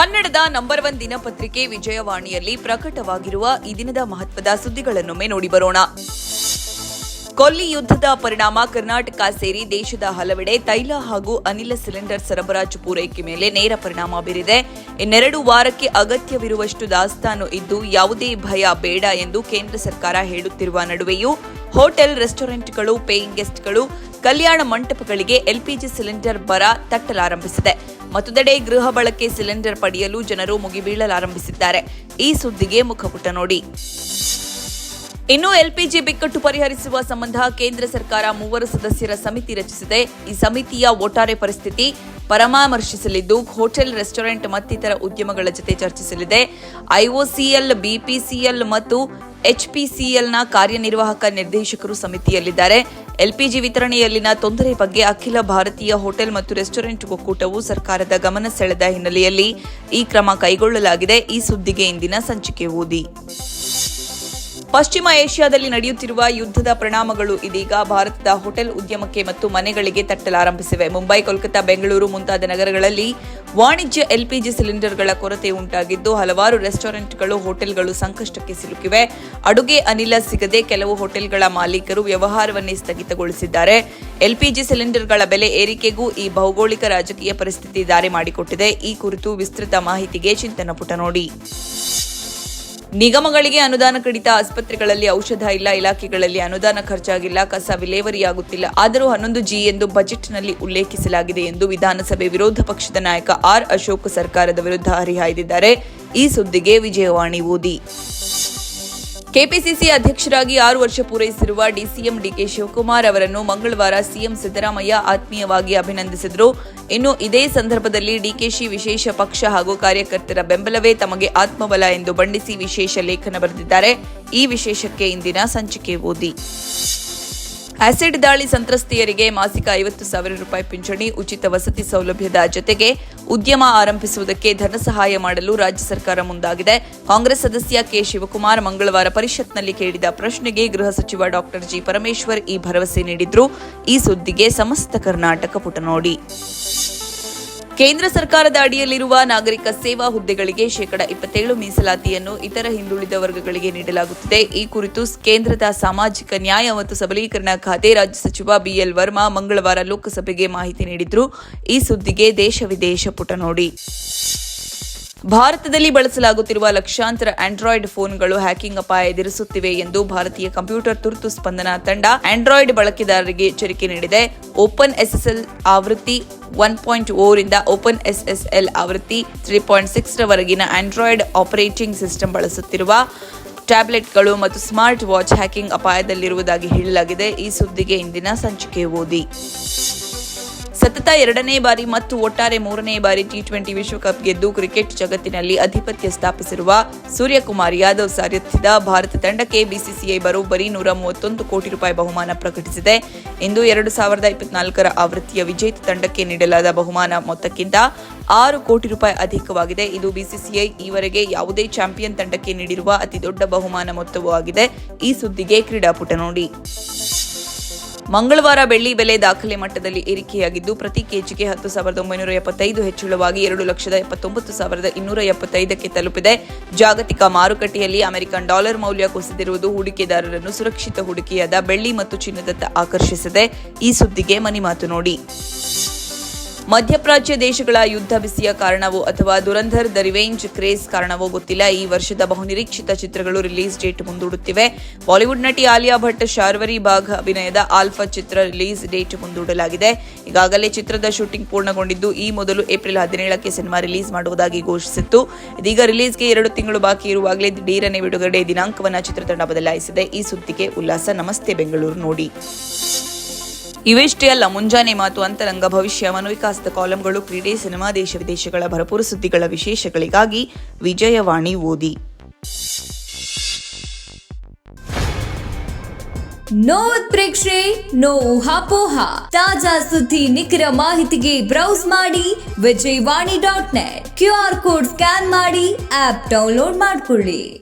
ಕನ್ನಡದ ನಂಬರ್ 1 ದಿನಪತ್ರಿಕೆ ವಿಜಯವಾಣಿಯಲ್ಲಿ ಪ್ರಕಟವಾಗಿರುವ ಈ ದಿನದ ಮಹತ್ವದ ಸುದ್ದಿಗಳನ್ನೊಮ್ಮೆ ನೋಡಿ ಬರೋಣ. ಕೊಲ್ಲಿ ಯುದ್ಧದ ಪರಿಣಾಮ ಕರ್ನಾಟಕ ಸೇರಿ ದೇಶದ ಹಲವೆಡೆ ತೈಲ ಹಾಗೂ ಅನಿಲ ಸಿಲಿಂಡರ್ ಸರಬರಾಜು ಪೂರೈಕೆ ಮೇಲೆ ನೇರ ಪರಿಣಾಮ ಬೀರಿದೆ. ಇನ್ನೆರಡು ವಾರಕ್ಕೆ ಅಗತ್ಯವಿರುವಷ್ಟು ದಾಸ್ತಾನು ಇದ್ದು ಯಾವುದೇ ಭಯ ಬೇಡ ಎಂದು ಕೇಂದ್ರ ಸರ್ಕಾರ ಹೇಳುತ್ತಿರುವ ನಡುವೆಯೂ ಹೋಟೆಲ್, ರೆಸ್ಟೋರೆಂಟ್ಗಳು, ಪೇಯಿಂಗ್ ಗೆಸ್ಟ್ಗಳು, ಕಲ್ಯಾಣ ಮಂಟಪಗಳಿಗೆ ಎಲ್ಪಿಜಿ ಸಿಲಿಂಡರ್ ಬರ ತಟ್ಟಲಾರಂಭಿಸಿದೆ. ಮತ್ತೊಂದೆಡೆ ಗೃಹ ಬಳಕೆ ಸಿಲಿಂಡರ್ ಪಡೆಯಲು ಜನರು ಮುಗಿಬೀಳಲಾರಂಭಿಸಿದ್ದಾರೆ. ಈ ಸುದ್ದಿಗೆ ಮುಖಪುಟ ನೋಡಿ. ಇನ್ನು ಎಲ್ಪಿಜಿ ಬಿಕ್ಕಟ್ಟು ಪರಿಹರಿಸುವ ಸಂಬಂಧ ಕೇಂದ್ರ ಸರ್ಕಾರ 3 ಸದಸ್ಯರ ಸಮಿತಿ ರಚಿಸಿದೆ. ಈ ಸಮಿತಿಯ ಒಟ್ಟಾರೆ ಪರಿಸ್ಥಿತಿ ಪರಾಮರ್ಶಿಸಲಿದ್ದು ಹೋಟೆಲ್, ರೆಸ್ಟೋರೆಂಟ್ ಮತ್ತಿತರ ಉದ್ಯಮಗಳ ಜತೆ ಚರ್ಚಿಸಲಿದೆ. ಐಒಸಿಎಲ್, ಬಿಪಿಸಿಎಲ್ ಮತ್ತು ಎಚ್ಪಿಸಿಎಲ್ನ ಕಾರ್ಯನಿರ್ವಾಹಕ ನಿರ್ದೇಶಕರು ಸಮಿತಿಯಲ್ಲಿದ್ದಾರೆ. ಎಲ್ಪಿಜಿ ವಿತರಣೆಯಲ್ಲಿನ ತೊಂದರೆ ಬಗ್ಗೆ ಅಖಿಲ ಭಾರತೀಯ ಹೋಟೆಲ್ ಮತ್ತು ರೆಸ್ಟೋರೆಂಟ್ ಒಕ್ಕೂಟವು ಸರ್ಕಾರದ ಗಮನ ಸೆಳೆದ ಹಿನ್ನೆಲೆಯಲ್ಲಿ ಈ ಕ್ರಮ ಕೈಗೊಳ್ಳಲಾಗಿದೆ. ಈ ಸುದ್ದಿಗೆ ಇಂದಿನ ಸಂಚಿಕೆ ಓದಿ. ಪಶ್ಚಿಮ ಏಷ್ಯಾದಲ್ಲಿ ನಡೆಯುತ್ತಿರುವ ಯುದ್ಧದ ಪರಿಣಾಮಗಳು ಇದೀಗ ಭಾರತದ ಹೋಟೆಲ್ ಉದ್ಯಮಕ್ಕೆ ಮತ್ತು ಮನೆಗಳಿಗೆ ತಟ್ಟಲಾರಂಭಿಸಿವೆ. ಮುಂಬೈ, ಕೋಲ್ಕತಾ, ಬೆಂಗಳೂರು ಮುಂತಾದ ನಗರಗಳಲ್ಲಿ ವಾಣಿಜ್ಯ ಎಲ್ಪಿಜಿ ಸಿಲಿಂಡರ್ಗಳ ಕೊರತೆ ಉಂಟಾಗಿದ್ದು ಹಲವಾರು ರೆಸ್ಟೋರೆಂಟ್ಗಳು, ಹೋಟೆಲ್ಗಳು ಸಂಕಷ್ಟಕ್ಕೆ ಸಿಲುಕಿವೆ. ಅಡುಗೆ ಅನಿಲ ಸಿಗದೆ ಕೆಲವು ಹೋಟೆಲ್ಗಳ ಮಾಲೀಕರು ವ್ಯವಹಾರವನ್ನೇ ಸ್ಥಗಿತಗೊಳಿಸಿದ್ದಾರೆ. ಎಲ್ಪಿಜಿ ಸಿಲಿಂಡರ್ಗಳ ಬೆಲೆ ಏರಿಕೆಗೂ ಈ ಭೌಗೋಳಿಕ ರಾಜಕೀಯ ಪರಿಸ್ಥಿತಿ ದಾರಿ ಮಾಡಿಕೊಟ್ಟಿದೆ. ಈ ಕುರಿತು ವಿಸ್ತೃತ ಮಾಹಿತಿಗೆ ಚಿಂತನ ಪುಟ ನೋಡಿ. ನಿಗಮಗಳಿಗೆ ಅನುದಾನ ಕಡಿತ, ಆಸ್ಪತ್ರೆಗಳಲ್ಲಿ ಔಷಧ ಇಲ್ಲ, ಇಲಾಖೆಗಳಲ್ಲಿ ಅನುದಾನ ಖರ್ಚಾಗಿಲ್ಲ, ಕಸ ವಿಲೇವಾರಿಯಾಗುತ್ತಿಲ್ಲ. ಆದರೂ 11G ಎಂದು ಬಜೆಟ್ನಲ್ಲಿ ಉಲ್ಲೇಖಿಸಲಾಗಿದೆ ಎಂದು ವಿಧಾನಸಭೆ ವಿರೋಧ ಪಕ್ಷದ ನಾಯಕ ಆರ್. ಅಶೋಕ್ ಸರ್ಕಾರದ ವಿರುದ್ಧ ಹರಿಹಾಯ್ದಿದ್ದಾರೆ. ಈ ಸುದ್ದಿಗೆ ವಿಜಯವಾಣಿ ಓದಿ. ಕೆಪಿಸಿಸಿ ಅಧ್ಯಕ್ಷರಾಗಿ 6 ವರ್ಷ ಪೂರೈಸಿರುವ ಡಿಸಿಎಂ ಡಿಕೆ ಶಿವಕುಮಾರ್ ಅವರನ್ನು ಮಂಗಳವಾರ ಸಿಎಂ ಸಿದ್ದರಾಮಯ್ಯ ಆತ್ಮೀಯವಾಗಿ ಅಭಿನಂದಿಸಿದರು. ಇನ್ನು ಇದೇ ಸಂದರ್ಭದಲ್ಲಿ ಡಿಕೆಶಿ ವಿಶೇಷ ಪಕ್ಷ ಹಾಗೂ ಕಾರ್ಯಕರ್ತರ ಬೆಂಬಲವೇ ತಮಗೆ ಆತ್ಮಬಲ ಎಂದು ಬಣ್ಣಿಸಿ ವಿಶೇಷ ಲೇಖನ ಬರೆದಿದ್ದಾರೆ. ಈ ವಿಶೇಷಕ್ಕೆ ಇಂದಿನ ಸಂಚಿಕೆ ಓದಿ. ಆಸಿಡ್ ದಾಳಿ ಸಂತ್ರಸ್ತೆಯರಿಗೆ ಮಾಸಿಕ 50,000 ರೂಪಾಯಿ ಪಿಂಚಣಿ, ಉಚಿತ ವಸತಿ ಸೌಲಭ್ಯದ ಜತೆಗೆ ಉದ್ಯಮ ಆರಂಭಿಸುವುದಕ್ಕೆ ಧನ ಸಹಾಯ ಮಾಡಲು ರಾಜ್ಯ ಸರ್ಕಾರ ಮುಂದಾಗಿದೆ. ಕಾಂಗ್ರೆಸ್ ಸದಸ್ಯ ಕೆ. ಶಿವಕುಮಾರ್ ಮಂಗಳವಾರ ಪರಿಷತ್ನಲ್ಲಿ ಕೇಳಿದ ಪ್ರಶ್ನೆಗೆ ಗೃಹ ಸಚಿವ ಡಾ. ಜಿ. ಪರಮೇಶ್ವರ್ ಈ ಭರವಸೆ ನೀಡಿದ್ರು. ಈ ಸುದ್ದಿಗೆ ಸಮಸ್ತ ಕರ್ನಾಟಕ ಪುಟ ನೋಡಿ. ಕೇಂದ್ರ ಸರ್ಕಾರದ ಅಡಿಯಲ್ಲಿರುವ ನಾಗರಿಕ ಸೇವಾ ಹುದ್ದೆಗಳಿಗೆ ಶೇಕಡಾ 27 ಮೀಸಲಾತಿಯನ್ನು ಇತರ ಹಿಂದುಳಿದ ವರ್ಗಗಳಿಗೆ ನೀಡಲಾಗುತ್ತಿದೆ. ಈ ಕುರಿತು ಕೇಂದ್ರದ ಸಾಮಾಜಿಕ ನ್ಯಾಯ ಮತ್ತು ಸಬಲೀಕರಣ ಖಾತೆ ರಾಜ್ಯ ಸಚಿವ ಬಿಎಲ್ ವರ್ಮಾ ಮಂಗಳವಾರ ಲೋಕಸಭೆಗೆ ಮಾಹಿತಿ ನೀಡಿದ್ರು. ಈ ಸುದ್ದಿಗೆ ದೇಶ ವಿದೇಶ ಪುಟ ನೋಡಿ. ಭಾರತದಲ್ಲಿ ಬಳಸಲಾಗುತ್ತಿರುವ ಲಕ್ಷಾಂತರ ಆಂಡ್ರಾಯ್ಡ್ ಫೋನ್ಗಳು ಹ್ಯಾಕಿಂಗ್ ಅಪಾಯ ಎದುರಿಸುತ್ತಿವೆ ಎಂದು ಭಾರತೀಯ ಕಂಪ್ಯೂಟರ್ ತುರ್ತು ಸ್ಪಂದನಾ ತಂಡ ಆಂಡ್ರಾಯ್ಡ್ ಬಳಕೆದಾರರಿಗೆ ಎಚ್ಚರಿಕೆ ನೀಡಿದೆ. ಓಪನ್ ಎಸ್ಎಸ್ಎಲ್ ಆವೃತ್ತಿ 1.0 ರಿಂದ ಓಪನ್ ಎಸ್ಎಸ್ಎಲ್ ಆವೃತ್ತಿ 3.6 ರವರೆಗಿನ ಆಂಡ್ರಾಯ್ಡ್ ಆಪರೇಟಿಂಗ್ ಸಿಸ್ಟಮ್ ಬಳಸುತ್ತಿರುವ ಟ್ಯಾಬ್ಲೆಟ್ಗಳು ಮತ್ತು ಸ್ಮಾರ್ಟ್ ವಾಚ್ ಹ್ಯಾಕಿಂಗ್ ಅಪಾಯದಲ್ಲಿರುವುದಾಗಿ ಹೇಳಲಾಗಿದೆ. ಈ ಸುದ್ದಿಗೆ ಇಂದಿನ ಸಂಚಿಕೆ ಓದಿ. ಸತತ 2ನೇ ಬಾರಿ ಮತ್ತು ಒಟ್ಟಾರೆ 3ನೇ ಬಾರಿ ಟಿ20 ವಿಶ್ವಕಪ್ ಗೆದ್ದು ಕ್ರಿಕೆಟ್ ಜಗತ್ತಿನಲ್ಲಿ ಆಧಿಪತ್ಯ ಸ್ಥಾಪಿಸಿರುವ ಸೂರ್ಯಕುಮಾರ್ ಯಾದವ್ ಸಾರಥ್ಯದ ಭಾರತ ತಂಡಕ್ಕೆ ಬಿಸಿಸಿಐ ಬರೋಬ್ಬರಿ 131 ಕೋಟಿ ರೂಪಾಯಿ ಬಹುಮಾನ ಪ್ರಕಟಿಸಿದೆ. ಇಂದು 2024ರ ಆವೃತ್ತಿಯ ವಿಜೇತ ತಂಡಕ್ಕೆ ನೀಡಲಾದ ಬಹುಮಾನ ಮೊತ್ತಕ್ಕಿಂತ 6 ಕೋಟಿ ರೂಪಾಯಿ ಅಧಿಕವಾಗಿದೆ. ಇದು ಬಿಸಿಸಿಐ ಈವರೆಗೆ ಯಾವುದೇ ಚಾಂಪಿಯನ್ ತಂಡಕ್ಕೆ ನೀಡಿರುವ ಅತಿದೊಡ್ಡ ಬಹುಮಾನ ಮೊತ್ತವೂ ಆಗಿದೆ. ಈ ಸುದ್ದಿಗೆ ಕ್ರೀಡಾಪುಟ ನೋಡಿ. ಮಂಗಳವಾರ ಬೆಳ್ಳಿ ಬೆಲೆ ದಾಖಲೆ ಮಟ್ಟದಲ್ಲಿ ಏರಿಕೆಯಾಗಿದ್ದು ಪ್ರತಿ ಕೆಜಿಗೆ 10,975 ಹೆಚ್ಚಳವಾಗಿ 2,79,275ಕ್ಕೆ ತಲುಪಿದೆ. ಜಾಗತಿಕ ಮಾರುಕಟ್ಟೆಯಲ್ಲಿ ಅಮೆರಿಕನ್ ಡಾಲರ್ ಮೌಲ್ಯ ಕುಸಿದಿರುವುದು ಹೂಡಿಕೆದಾರರನ್ನು ಸುರಕ್ಷಿತ ಹೂಡಿಕೆಯಾದ ಬೆಳ್ಳಿ ಮತ್ತು ಚಿನ್ನದತ್ತ ಆಕರ್ಷಿಸಿದೆ. ಈ ಸುದ್ದಿಗೆ ಮನಿಮಾತು ನೋಡಿ. ಮಧ್ಯಪ್ರಾಚ್ಯ ದೇಶಗಳ ಯುದ್ಧ ಬಿಸಿಯ ಕಾರಣವೋ ಅಥವಾ ದುರಂಧರ್ ದ ರಿವೆಂಜ್ ಕ್ರೇಜ್ ಕಾರಣವೋ ಗೊತ್ತಿಲ್ಲ, ಈ ವರ್ಷದ ಬಹುನಿರೀಕ್ಷಿತ ಚಿತ್ರಗಳು ರಿಲೀಸ್ ಡೇಟ್ ಮುಂದೂಡುತ್ತಿವೆ. ಬಾಲಿವುಡ್ ನಟಿ ಆಲಿಯಾ ಭಟ್ ಶಾರ್ವರಿ ಬಾಘ್ ಅಭಿನಯದ ಆಲ್ಫಾ ಚಿತ್ರ ರಿಲೀಸ್ ಡೇಟ್ ಮುಂದೂಡಲಾಗಿದೆ. ಈಗಾಗಲೇ ಚಿತ್ರದ ಶೂಟಿಂಗ್ ಪೂರ್ಣಗೊಂಡಿದ್ದು ಈ ಮೊದಲು ಏಪ್ರಿಲ್ 17ಕ್ಕೆ ಸಿನಿಮಾ ರಿಲೀಸ್ ಮಾಡುವುದಾಗಿ ಘೋಷಿಸಿತ್ತು. ಇದೀಗ ರಿಲೀಸ್ಗೆ 2 ತಿಂಗಳು ಬಾಕಿ ಇರುವಾಗಲೇ ದಿಢೀರನೆ ಬಿಡುಗಡೆ ದಿನಾಂಕವನ್ನು ಚಿತ್ರತಂಡ ಬದಲಾಯಿಸಿದೆ. ಈ ಸುದ್ದಿಗೆ ಉಲ್ಲಾಸ. ನಮಸ್ತೆ ಬೆಂಗಳೂರು ನೋಡಿ. ಇವೆಷ್ಟೇ ಅಲ್ಲ, ಮುಂಜಾನೆ ಮಾತು, ಅಂತರಂಗ, ಭವಿಷ್ಯ, ಮನೋವಿಕಾಸದ ಕಾಲಂಗಳು, ಕ್ರೀಡೆ, ಸಿನಿಮಾ, ದೇಶ ವಿದೇಶಗಳ ಭರಪೂರ ಸುದ್ದಿಗಳ ವಿಶೇಷಗಳಿಗಾಗಿ ವಿಜಯವಾಣಿ ಓದಿ. ನೋ ಉತ್ಪ್ರೇಕ್ಷೆ, ನೋ ಊಹಾಪೋಹ. ತಾಜಾ ಸುದ್ದಿ, ನಿಖರ ಮಾಹಿತಿಗೆ ಬ್ರೌಸ್ ಮಾಡಿ ವಿಜಯವಾಣಿ.net. QR ಕೋಡ್ ಸ್ಕ್ಯಾನ್ ಮಾಡಿ ಆಪ್ ಡೌನ್ಲೋಡ್ ಮಾಡಿಕೊಳ್ಳಿ.